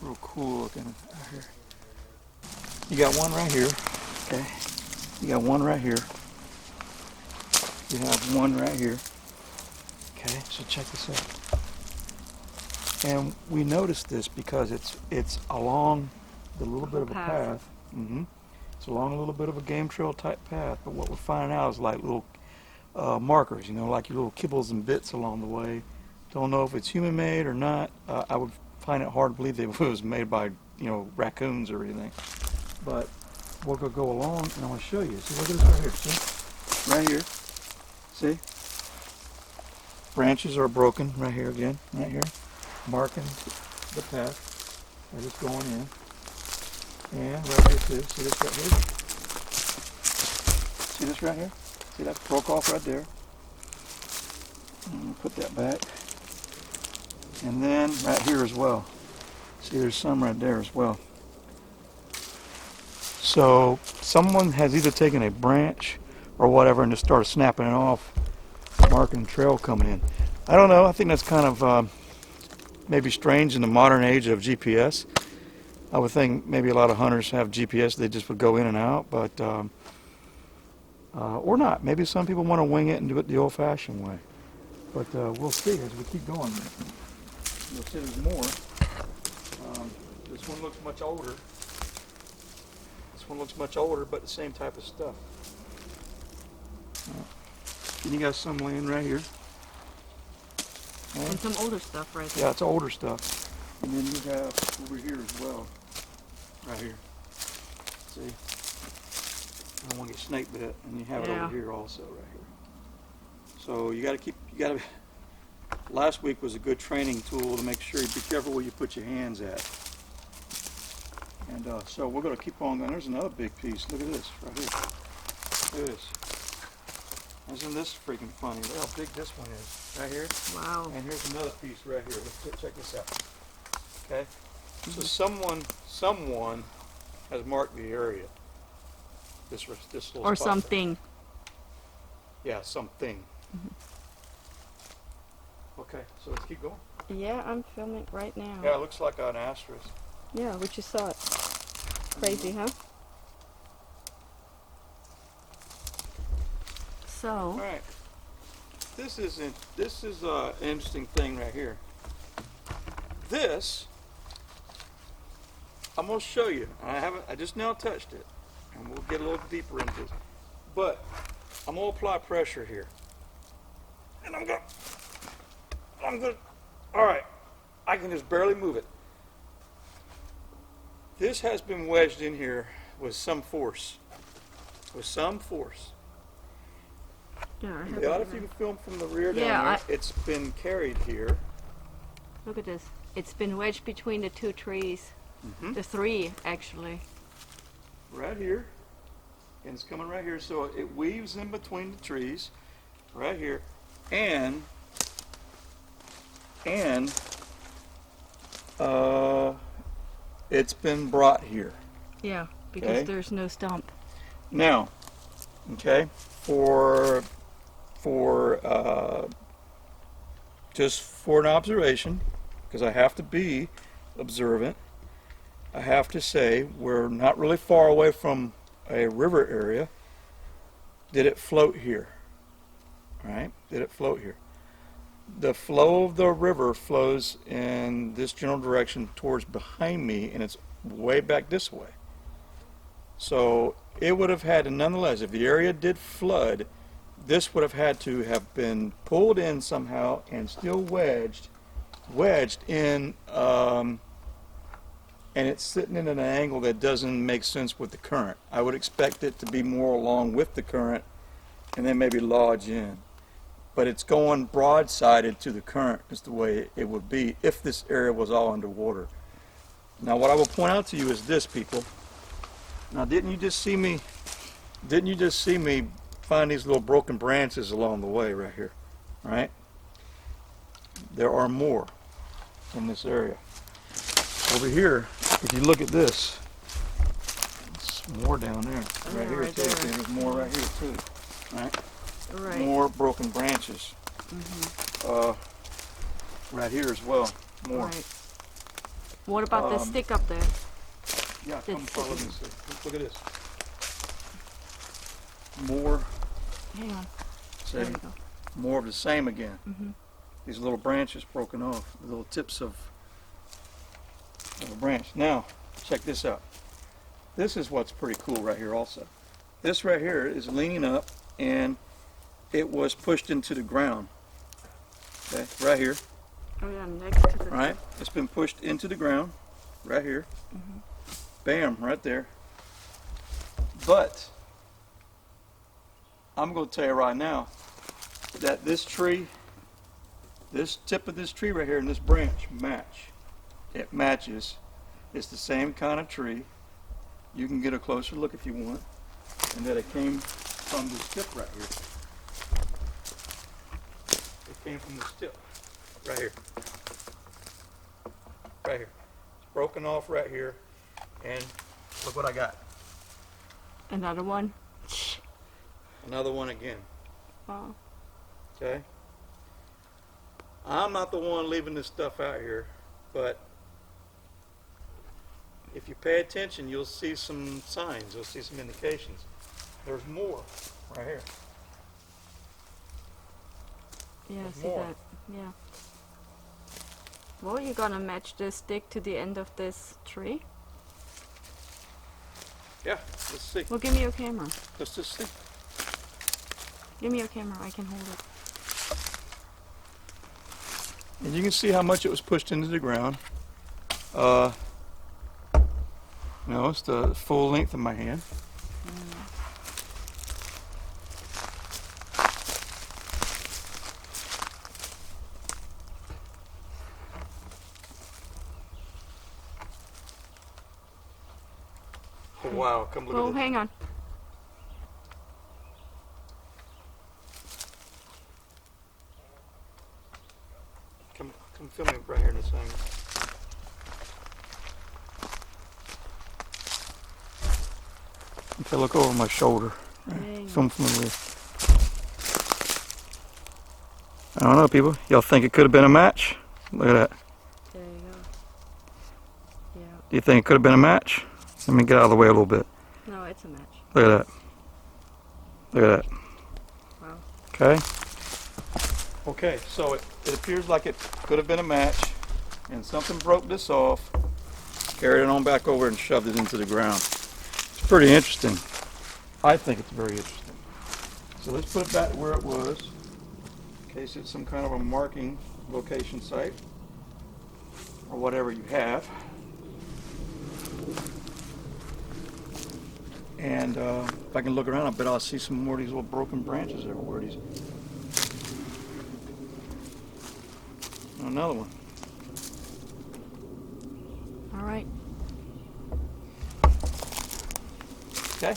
real cool looking out here. You got one right here, okay? You got one right here. You have one right here. Okay, so check this out. And we noticed this because it's along the little bit of a path. It's along a little bit of a game trail type path, but what we're finding out is like little markers, you know, like your little kibbles and bits along the way. Don't know if it's human made or not. I would find it hard to believe that it was made by, you know, raccoons or anything. But we're going to go along and I'm going to show you. See, look at this right here. See? Right here. See? Branches are broken right here again. Right here. Marking the path. They're just going in. And right here too. See this right here? See this right here? See that broke off right there. Put that back. And then right here as well. See, there's some right there as well. So someone has either taken a branch or whatever and just started snapping it off, marking the trail coming in. I don't know. I think that's kind of maybe strange in the modern age of GPS. I would think maybe a lot of hunters have GPS. They just would go in and out, but or not. Maybe some people want to wing it and do it the old-fashioned way. But we'll see as we keep going. You'll see there's more. This one looks much older. This one looks much older, but the same type of stuff. And you got some laying right here. And some older stuff right there. Yeah, it's older stuff. And then you have over here as well. Right here. See? I don't want to get snake bit. And you have it over here also, right here. So you got to last week was a good training tool to make sure you be careful where you put your hands at. And so we're going to keep on going. There's another big piece. Look at this right here. Look at this. Isn't this freaking funny? Look how big this one is. Right here. Wow. And here's another piece right here. Let's check this out. Okay. So someone has marked the area. This little or spot something. There. Yeah, something. Okay, so let's keep going. Yeah, I'm filming right now. Yeah, it looks like an asterisk. Yeah, we just saw it. Crazy, huh? So. All right. This is an interesting thing right here. This, I'm gonna show you. I just now touched it, and we'll get a little deeper into this. But I'm gonna apply pressure here, and I'm gonna. All right, I can just barely move it. This has been wedged in here with some force. Yeah, A lot of you can film from the rear down there. It's been carried here. Look at this. It's been wedged between the two trees. The three, actually. Right here. And it's coming right here. So it weaves in between the trees. Right here. And it's been brought here. Yeah, because there's no stump. Now, okay, just for an observation, because I have to be observant, I have to say we're not really far away from a river area. Did it float here? All right, did it float here? The flow of the river flows in this general direction towards behind me, and it's way back this way. So it would have had to, nonetheless, if the area did flood, this would have had to have been pulled in somehow and still wedged in, and it's sitting in an angle that doesn't make sense with the current. I would expect it to be more along with the current and then maybe lodge in. But it's going broadsided to the current is the way it would be if this area was all underwater. Now what I will point out to you is this, people. Now didn't you just see me find these little broken branches along the way right here, right? There are more in this area. Over here, if you look at this, there's more down there. Right here too. There's more right here too, right? Right. More broken branches. Right here as well. More. Right. What about the stick up there? Yeah, come It's follow me. sticking. See. Look at this. More, Hang on. see, There we go. more of the same again. Mm-hmm. These little branches broken off, the little tips of a branch. Now, check this out. This is what's pretty cool right here also. This right here is leaning up and it was pushed into the ground. Okay, right here, Oh yeah, next to the right? It's been pushed into the ground, right here. Mhm. Bam, right there. But, I'm going to tell you right now that this tree, this tip of this tree right here and this branch match. It matches. It's the same kind of tree. You can get a closer look if you want. And that it came from this tip right here. It came from this tip right here. Right here. It's broken off right here. And look what I got. Another one. Another one again. Wow. Okay? I'm not the one leaving this stuff out here, but if you pay attention, you'll see some signs, you'll see some indications. There's more right here. Yeah, There's see more. that. Yeah. Well, you're gonna match the stick to the end of this tree? Yeah, let's see. Well, give me your camera. Let's just see. Give me your camera. I can hold it. And you can see how much it was pushed into the ground. No, it's the full length of my hand. Oh, wow, come look Oh, at this. hang on. Come film me right here in this angle. Okay, look over my shoulder. Dang. Film from the rear. I don't know, people. Y'all think it could have been a match? Look at that. There you go. Yeah. Do you think it could have been a match? Let me get out of the way a little bit. No, it's a match. Look at that. Look at that. Wow. Okay. Okay, so it appears like it could have been a match, and something broke this off, carried it on back over and shoved it into the ground. It's pretty interesting. I think it's very interesting. So let's put it back where it was, in case it's some kind of a marking location site, or whatever you have. And if I can look around, I bet I'll see some more of these little broken branches everywhere. Another one. All right. Okay.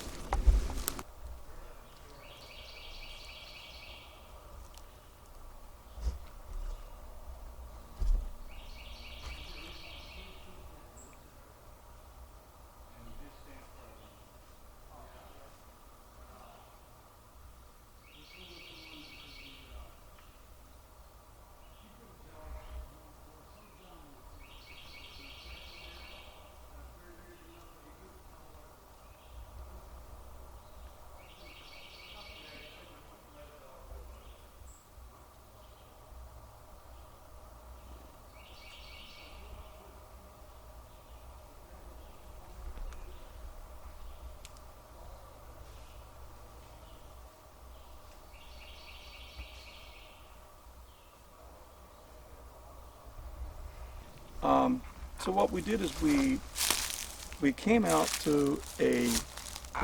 So what we did is we came out to a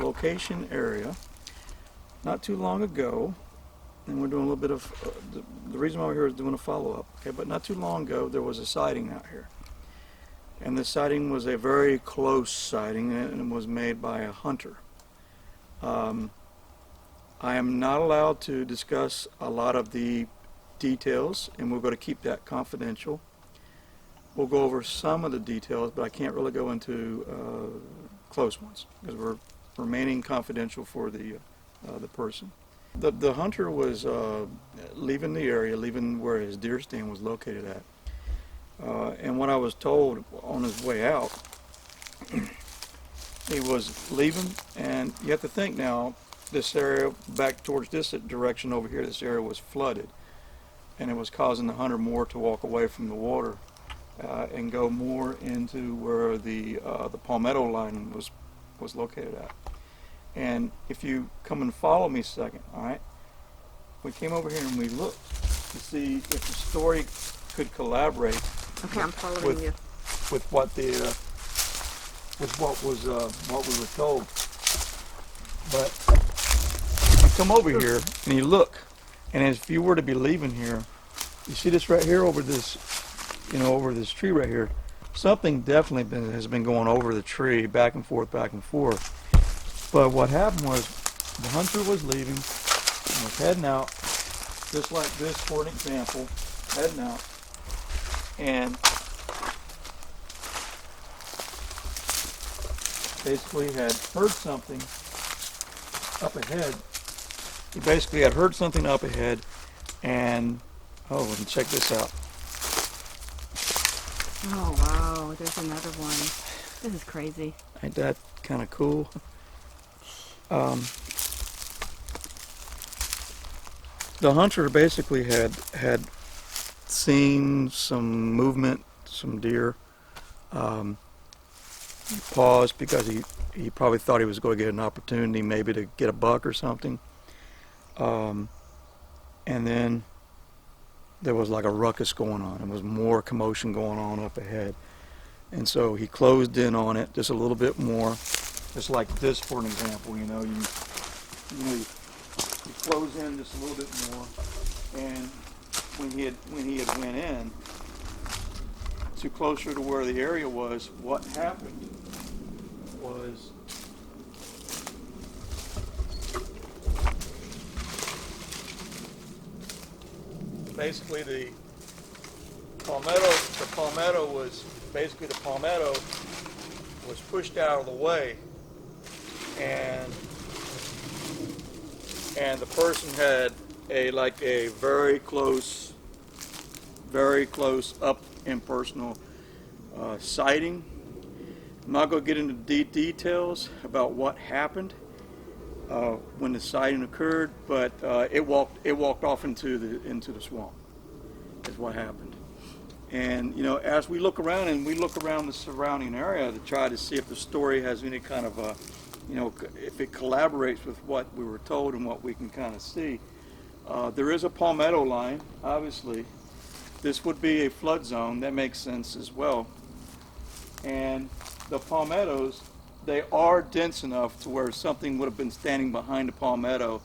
location area not too long ago, and we're doing a little bit of the reason why we're here is doing a follow-up. Okay, but not too long ago there was a sighting out here, and the sighting was a very close sighting, and it was made by a hunter. I am not allowed to discuss a lot of the details, and we're going to keep that confidential. We'll go over some of the details, but I can't really go into close ones because we're remaining confidential for the person. The hunter was leaving the area, leaving where his deer stand was located at, And what I was told on his way out, he was leaving, and you have to think now, this area back towards this direction over here, this area was flooded, and it was causing the hunter more to walk away from the water and go more into where the palmetto line was located at. And if you come and follow me a second, all right, we came over here and we looked to see if the story could collaborate. Okay, I'm following with, you. with what the with what we were told. But if you come over here and you look, and if you were to be leaving here, you see this right here over this, over this tree right here. Something definitely has been going over the tree, back and forth, back and forth. But what happened was the hunter was leaving and was heading out, just like this for an example, heading out, and basically had heard something up ahead. He basically had heard something up ahead, and and check this out. Oh wow, there's another one. This is crazy. Ain't that kind of cool? The hunter basically had seen some movement, some deer. He paused because he probably thought he was going to get an opportunity maybe to get a buck or something. And then there was like a ruckus going on. There was more commotion going on up ahead. And so he closed in on it just a little bit more, just like this for an example. You close in just a little bit more, and when he had went in to closer to where the area was, what happened was basically the palmetto was pushed out of the way, and the person had a very close up and personal sighting. I'm not going to get into details about what happened when the sighting occurred, but it walked off into the swamp. Is what happened. And as we look around the surrounding area to try to see if the story has any kind of if it collaborates with what we were told and what we can kind of see. There is a palmetto line, obviously. This would be a flood zone. That makes sense as well. And the palmettos, they are dense enough to where something would have been standing behind the palmetto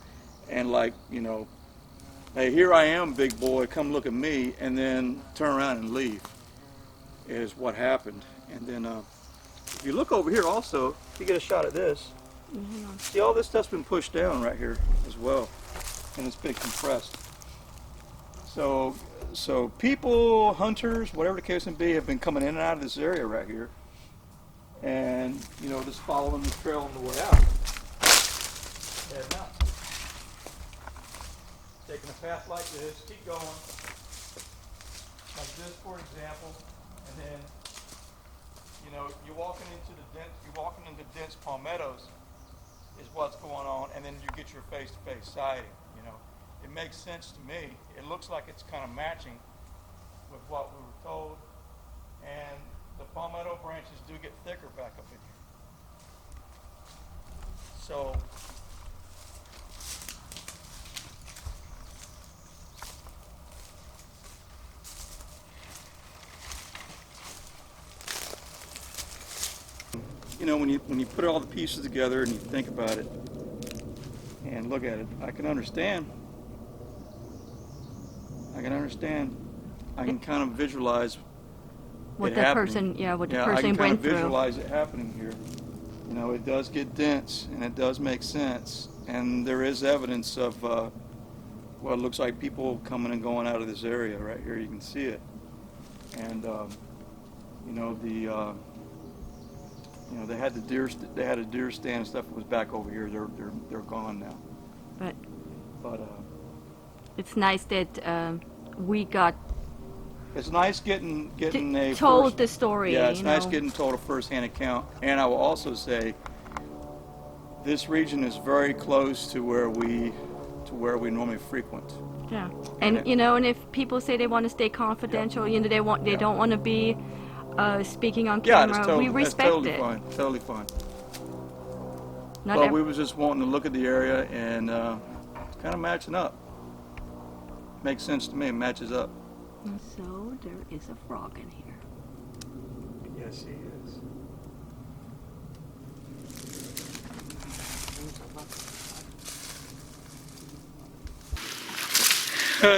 and hey, here I am, big boy, come look at me, and then turn around and leave, is what happened. And then if you look over here also, if you get a shot at this, see all this stuff's been pushed down right here as well, and it's been compressed. So people, hunters, whatever the case may be, have been coming in and out of this area right here, and just following the trail on the way out. Heading out. Taking a path like this, keep going, like this for example, and then you're walking into dense palmettos is what's going on, and then you get your face-to-face sighting. It makes sense to me. It looks like it's kind of matching with what we were told, and the palmetto branches do get thicker back up in here. So when you put all the pieces together and you think about it and look at it, I can understand. I can kind of visualize What it the happening. person, what the I person can kind of went through. visualize it happening here. It does get dense and it does make sense, and there is evidence of what looks like people coming and going out of this area right here. You can see it, and they had the deer. They had a deer stand and stuff that was back over here. They're gone now. But it's nice that we got It's nice getting a told first, the story. yeah, it's you nice know. getting told a first-hand account. And I will also say, this region is very close to where we normally frequent. Yeah, and you know, and if people say they want to stay confidential, you know, they don't want to be speaking on Yeah, camera. We that's respect totally it. fine. Totally fine. Not Well, ev- we was just wanting to look at the area and it's kind of matching up. Makes sense to me. It matches up. So there is a frog in here. Yes, he is.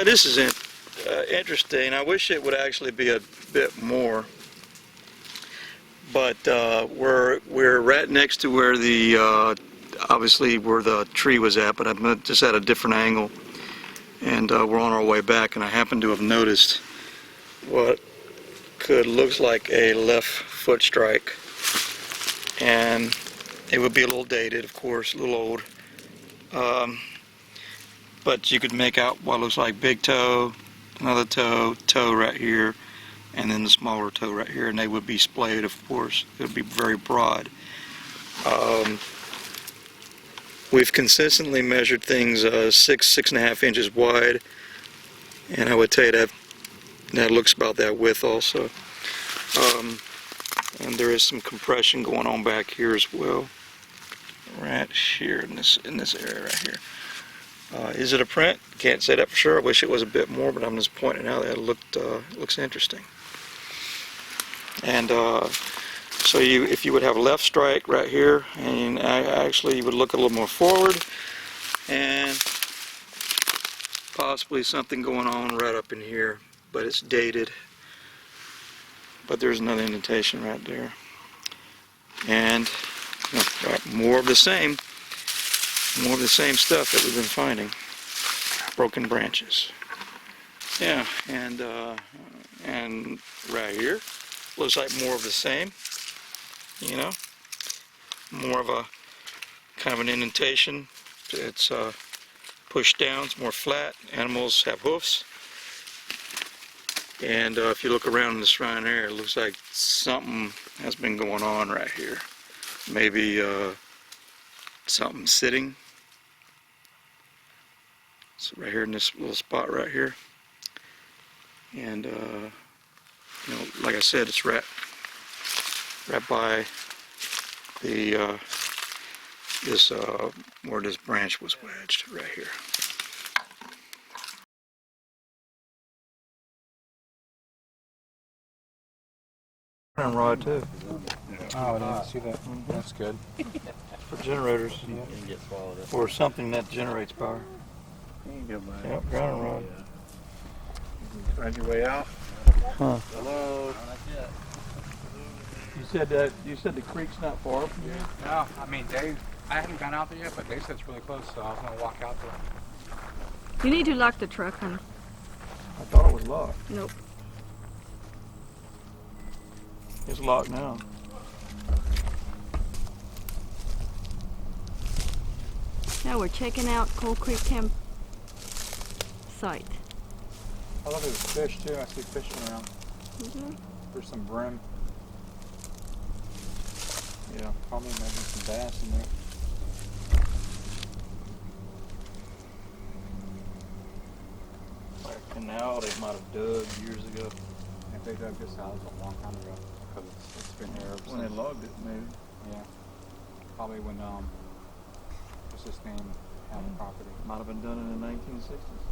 This is interesting. I wish it would actually be a bit more, but we're right next to where the obviously where the tree was at, but I'm just at a different angle, and we're on our way back, and I happen to have noticed what looks like a left foot strike, and it would be a little dated, of course, a little old. But you could make out what looks like big toe, another toe right here, and then the smaller toe right here, and they would be splayed, of course. It would be very broad. We've consistently measured things 6.5 inches wide, and I would tell you that looks about that width also. And there is some compression going on back here as well, right here in this area right here. Is it a print? Can't say that for sure. I wish it was a bit more, but I'm just pointing out that it looks interesting. And so if you would have a left strike right here, and actually you would look a little more forward, and possibly something going on right up in here, but it's dated. But there's another indentation right there. And right, more of the same stuff that we've been finding. Broken branches. Yeah, and right here looks like more of the same. You know, more of a kind of an indentation. It's pushed down. It's more flat. Animals have hoofs. And if you look around in the surrounding area, it looks like something has been going on right here. Maybe something sitting. So right here in this little spot right here. And like I said, it's right by the where this branch was wedged right here. And rod too. Oh, I didn't see that. That's good. For generators. Or something that generates power. There you go, buddy. Yep, grounding rod. Find your way out. Huh. Hello. You said the creek's not far from here? No, I mean, I haven't gone out there yet, but they said it's really close, so I was going to walk out there. You need to lock the truck, honey. I thought it was locked. Nope. It's locked now. Now we're checking out Coal Creek Camp site. I love there's fish too. I see fishing around. Mhm. There's some brim. Yeah. Probably maybe some bass in there. Like a canal they might have dug years ago. If they dug this out, it was a long time ago. Because it's been here ever When they since. logged it, maybe. Yeah. Probably when what's his name had the property. Might have been done in the 1960s.